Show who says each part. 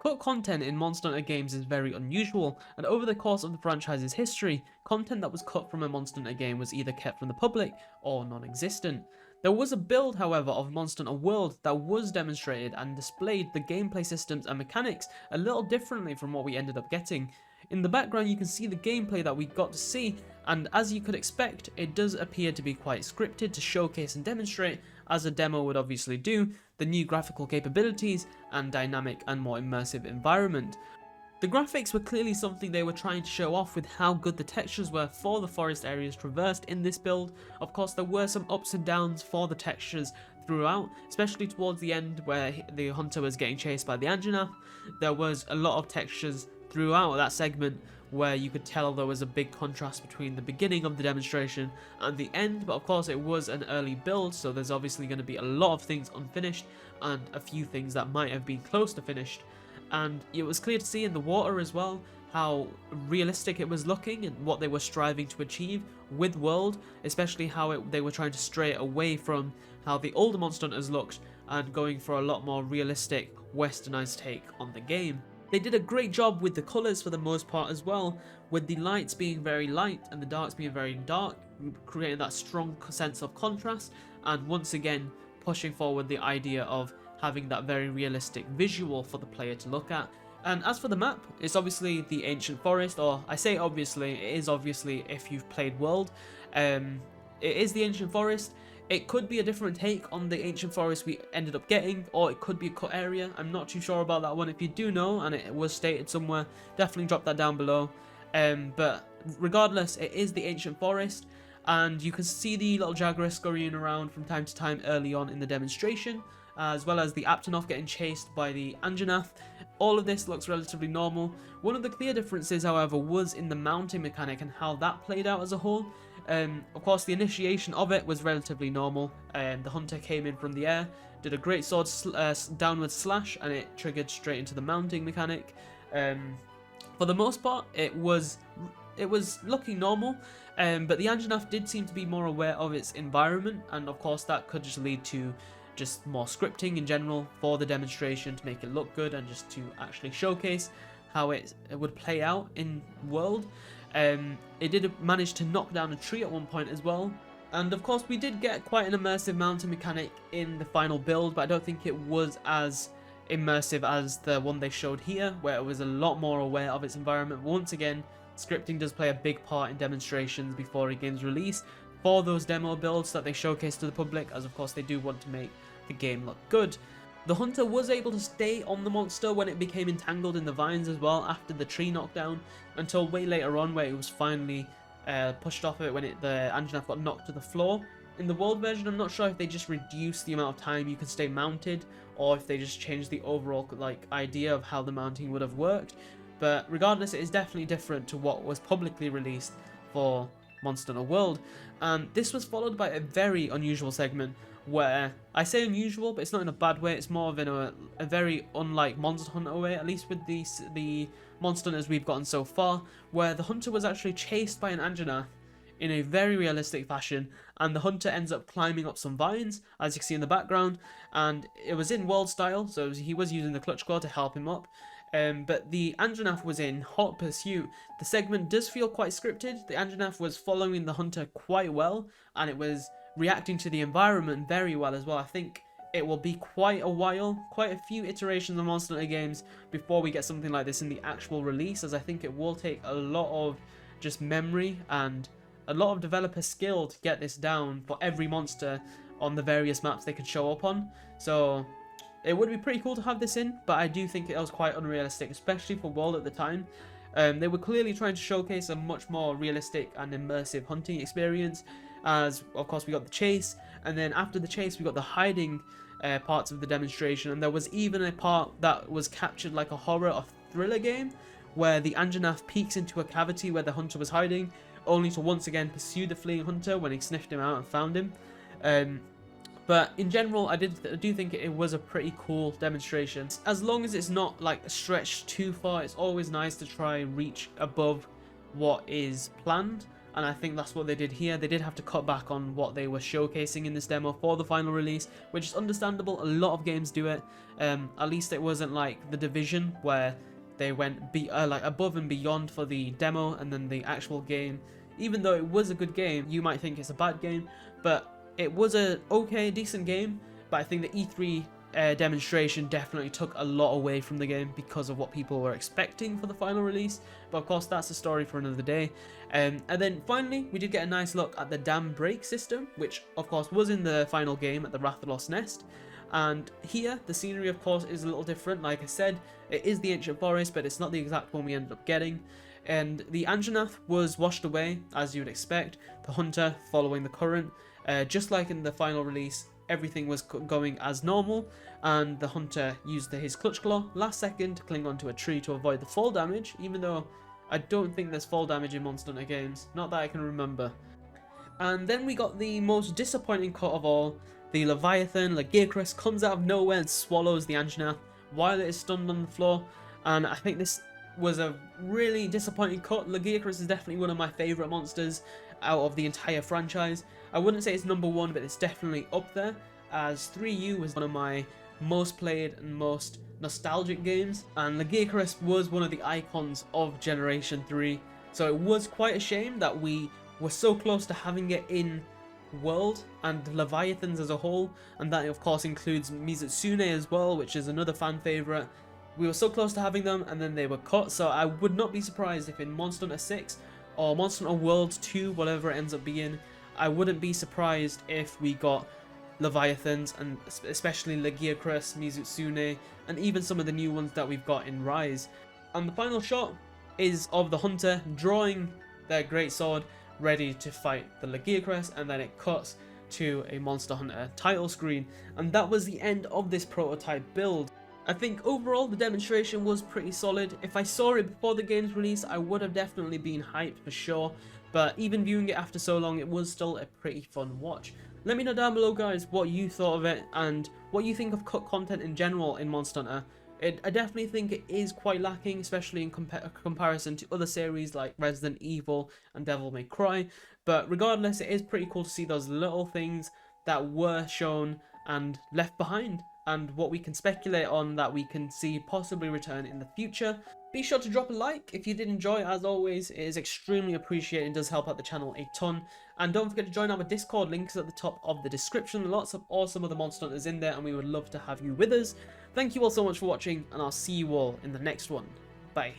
Speaker 1: Cut content in Monster Hunter games is very unusual, and over the course of the franchise's history, content that was cut from a Monster Hunter game was either kept from the public or non-existent. There was a build, however, of Monster Hunter World that was demonstrated and displayed the gameplay systems and mechanics a little differently from what we ended up getting. In the background you can see the gameplay that we got to see, and as you could expect, it does appear to be quite scripted to showcase and demonstrate, as a demo would obviously do, the new graphical capabilities and dynamic and more immersive environment. The graphics were clearly something they were trying to show off with how good the textures were for the forest areas traversed in this build. Of course, there were some ups and downs for the textures throughout, especially towards the end where the hunter was getting chased by the Anjanath. There was a lot of textures throughout that segment where you could tell there was a big contrast between the beginning of the demonstration and the end, but of course it was an early build, so there's obviously going to be a lot of things unfinished and a few things that might have been close to finished. And it was clear to see in the water as well how realistic it was looking and what they were striving to achieve with World, especially how they were trying to stray away from how the older Monster Hunters looked and going for a lot more realistic westernized take on the game. They did a great job with the colours for the most part as well, with the lights being very light and the darks being very dark, creating that strong sense of contrast, and once again pushing forward the idea of having that very realistic visual for the player to look at. And as for the map, it's obviously the Ancient Forest, or I say obviously, it is obviously if you've played World. It is the Ancient Forest. It could be a different take on the Ancient Forest we ended up getting, or it could be a cut area. I'm not too sure about that one. If you do know, and it was stated somewhere, definitely drop that down below. But regardless, it is the Ancient Forest, and you can see the little Jaguar scurrying around from time to time early on in the demonstration, as well as the Aptonoth getting chased by the Anjanath. All of this looks relatively normal. One of the clear differences, however, was in the mounting mechanic and how that played out as a whole. Of course, the initiation of it was relatively normal. The hunter came in from the air, did a great sword downward slash, and it triggered straight into the mounting mechanic. For the most part, it was looking normal, but the Anjanath did seem to be more aware of its environment, and of course that could just lead to just more scripting in general for the demonstration to make it look good and just to actually showcase how it would play out in World. It did manage to knock down a tree at one point as well, and of course we did get quite an immersive mountain mechanic in the final build, but I don't think it was as immersive as the one they showed here, where it was a lot more aware of its environment. Once again, scripting does play a big part in demonstrations before a game's release for those demo builds that they showcase to the public, as of course they do want to make the game look good. The hunter was able to stay on the monster when it became entangled in the vines as well after the tree knockdown, until way later on where it was finally pushed off it when the Anjanath got knocked to the floor. In the World version, I'm not sure if they just reduced the amount of time you could stay mounted, or if they just changed the overall idea of how the mounting would have worked. But regardless, it is definitely different to what was publicly released for Monster Hunter World. This was followed by a very unusual segment where, I say unusual, but it's not in a bad way, it's more of in a very unlike Monster Hunter way, at least with the Monster Hunters we've gotten so far, where the hunter was actually chased by an Anjanath in a very realistic fashion, and the hunter ends up climbing up some vines, as you can see in the background, and it was in World style, so he was using the clutch claw to help him up. But the Anjanath was in hot pursuit. The segment does feel quite scripted. The Anjanath was following the hunter quite well, and it was reacting to the environment very well as well. I think it will be quite a while, quite a few iterations of Monster Hunter games before we get something like this in the actual release, as I think it will take a lot of just memory and a lot of developer skill to get this down for every monster on the various maps they could show up on. So it would be pretty cool to have this in, but I do think it was quite unrealistic, especially for World at the time. They were clearly trying to showcase a much more realistic and immersive hunting experience, as of course we got the chase, and then after the chase we got the hiding parts of the demonstration, and there was even a part that was captured like a horror or thriller game, where the Anjanath peeks into a cavity where the hunter was hiding, only to once again pursue the fleeing hunter when he sniffed him out and found him. But in general, I do think it was a pretty cool demonstration. As long as it's not like stretched too far, it's always nice to try and reach above what is planned. and I think that's what they did here. They did have to cut back on what they were showcasing in this demo for the final release, which is understandable. A lot of games do it. At least it wasn't like The Division, where they went like above and beyond for the demo and then the actual game. Even though it was a good game, you might think it's a bad game, but it was a okay, decent game. But I think the E3 demonstration definitely took a lot away from the game because of what people were expecting for the final release. But of course, that's a story for another day. And then finally, we did get a nice look at the dam break system, which of course was in the final game at the Rathalos Nest. And here, the scenery of course is a little different. Like I said, it is the ancient forest, but it's not the exact one we ended up getting. And the Anjanath was washed away, as you would expect, the hunter following the current. Just like in the final release, everything was going as normal, and the hunter used his clutch claw last second to cling onto a tree to avoid the fall damage, even though I don't think there's fall damage in Monster Hunter games, not that I can remember. And then we got the most disappointing cut of all. The Leviathan, Lagiacrus, comes out of nowhere and swallows the Anjanath while it is stunned on the floor, and I think this was a really disappointing cut. Lagiacrus is definitely one of my favourite monsters out of the entire franchise. I wouldn't say it's number one, but it's definitely up there, as 3U was one of my most played and most nostalgic games, and Lagiacrus was one of the icons of Generation 3, so it was quite a shame that we were so close to having it in world and Leviathans as a whole, and that of course includes Mizutsune as well, which is another fan favourite. We were so close to having them, and then they were cut, so I would not be surprised if in Monster Hunter 6 or Monster Hunter World 2, whatever it ends up being, I wouldn't be surprised if we got Leviathans, and especially Lagiacrus, Mizutsune, and even some of the new ones that we've got in Rise. And the final shot is of the hunter drawing their great sword, ready to fight the Lagiacrus, and then it cuts to a Monster Hunter title screen. And that was the end of this prototype build. I think overall the demonstration was pretty solid. If I saw it before the game's release, I would have definitely been hyped for sure, but even viewing it after so long, it was still a pretty fun watch. Let me know down below, guys, what you thought of it and what you think of cut content in general in Monster Hunter. I definitely think it is quite lacking, especially in comparison to other series like Resident Evil and Devil May Cry, but regardless, it is pretty cool to see those little things that were shown and left behind, and what we can speculate on that we can see possibly return in the future. Be sure to drop a like if you did enjoy. As always, it is extremely appreciated and does help out the channel a ton. And don't forget to join our Discord, links at the top of the description. Lots of awesome other Monster Hunters in there, and we would love to have you with us. Thank you all so much for watching, and I'll see you all in the next one. Bye.